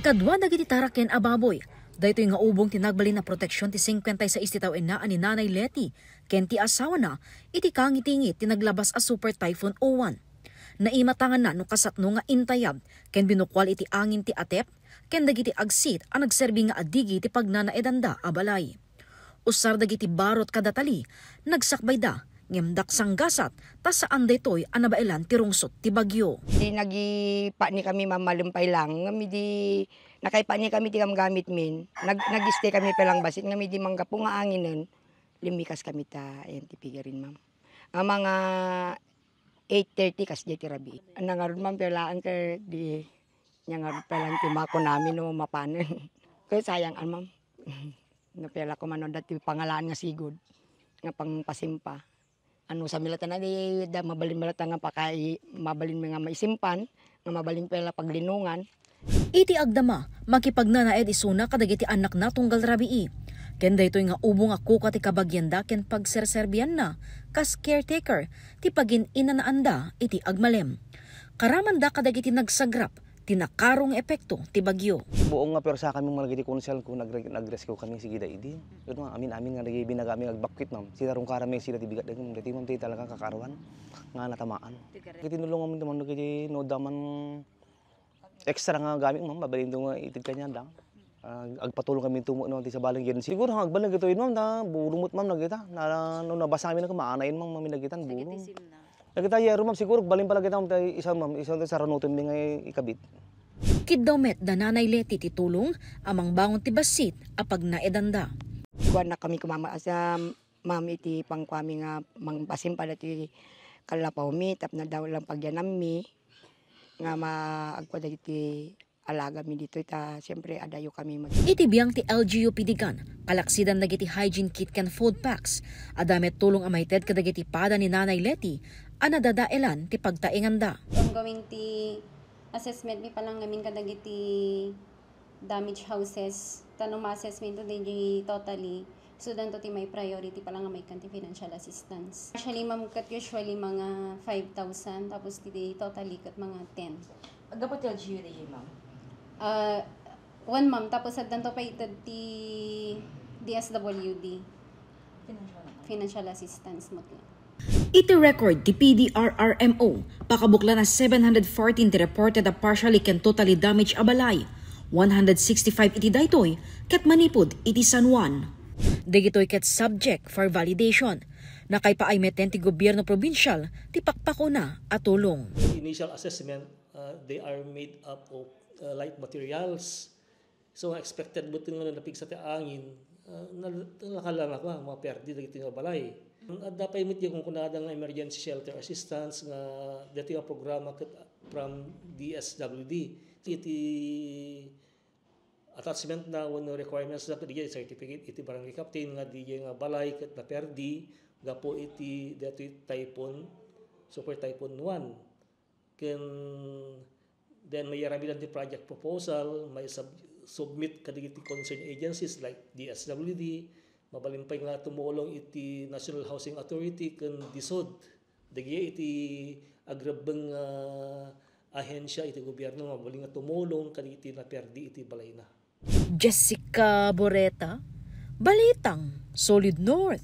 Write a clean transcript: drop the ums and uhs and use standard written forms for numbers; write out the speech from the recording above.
Kadwa dagiti taraken a baboy. Daytoy nga ubong tinagbalin na proteksyon ti 56 tawen na ani Nanay Letty ken ti asawa na iti kangitingit tinaglabas a Super Typhoon O1. Naimatangan na no kasatno nga intayab ken binukwal iti angin ti atep ken dagiti agsit a nagserbi nga adigi ti pagnanaedanda a balay. Usar dagiti barot kadatali nagsakbay da ngemdak sanggasat ta saan daytoy a nabailan ti rungsot ti bagyo. Di nagipa ni kami mamalumpay lang ngami di nakaipa ni kami ti gamgamit min. Nag-stay kami pelang basit ngami di manggapo nga anginen. Limikas kami ta ayan ti pigarin ma'am. Ang mga 8:30 kas di ti rabi. Nangarod ma'am pelaan kay di nyangarod pelang ti mako namin no mapanen. Kaya sayang ma'am. Napela ko man dati pangalaan nga sigod nga pangpasimpa. Ano sa milata na di mabalin malata nga pakai mabalin nga maisimpan nga mabalin pela paglinungan. Iti agdama makipagnanaed isuna kadagiti anak na tunggal rabii. Ken daytoy nga ubong ako ti kabagyanda ken pagserserbian na kas caretaker ti pagin inanaanda iti agmalem. Karamanda kadagiti nagsagrap tinakarong epekto ti bagyo. Buong nga pero sa kami mga nagiti konsel kung nagrescue kami si Gida Idi. Yun mga amin nga binagami agbakwit ma'am. Sila rong karame sila ti bigat dagom dati ma'am ti talaga kakaruan nga natamaan. Tinulungan mo naman kiti no daman extra nga gamit ma'am babalin do nga itig kanya lang. Agpatulong kami tumo no ti sa balang gen. Siguro agbalang gito ma'am na burumot ma'am nagita na no nabasa kami na maanayin ma'am nagitan buro. Nagita yero ma'am siguro balin pala kita isang sa ranuton mi nga ikabit. Kiddaw met da Nanay Letty ti tulong amang bangon ti basit apag naedanda. Kuan na kami kumama sa ma'am iti pangkwami nga mangpasim pala ti kalapaw mi tap na daw lang pagyanam mi nga maagpa dagiti alaga mi dito ita siyempre adayo kami mag. Iti biyang ti LGU Pidigan kalaksidan dagiti hygiene kit ken food packs adamet tulong amaited kadagiti pada ni Nanay Letty ana dadaelan ti pagtainganda. Going ti assessment mi palang ngamin kadagiti damage houses tanong ma-assessment to di totally so dan to ti may priority palang nga may kanti financial assistance. Actually ma'am kat usually mga 5,000 tapos ti totally kat mga 10. Dapat LGU na yun ma'am? One ma'am tapos at dan to pa itad ti DSWD financial assistance mo ti. Iti record ti PDRRMO, pakabukla na 714 ti reported a partially ken totally damaged abalay, 165 iti daytoy, ket manipod iti San Juan. Dagitoy ket subject for validation, nakaipaay meten ti gobyerno probinsyal, ti pakpako na at tulong. Initial assessment, they are made up of light materials. So expected buti nga napig sa angin, nakalang ako mga perdi dagiti nga balay. At dapat imit yung kung kunada ng emergency shelter assistance nga dito yung programa from DSWD. Iti attachment na one requirements dapat diya certificate iti barangay captain nga diya nga balay ket naperdi gapo iti dito typhoon super typhoon 1. Ken then may yaramidan ti project proposal may submit kadagiti concerned agencies like DSWD. Mabalimpay nga tumulong iti National Housing Authority ken DSOD. Dagiti iti agrabeng ahensya iti gobyerno mabaling nga tumulong kadagiti naperdi iti balay na. Jessica Boreta, Balitang Solid North.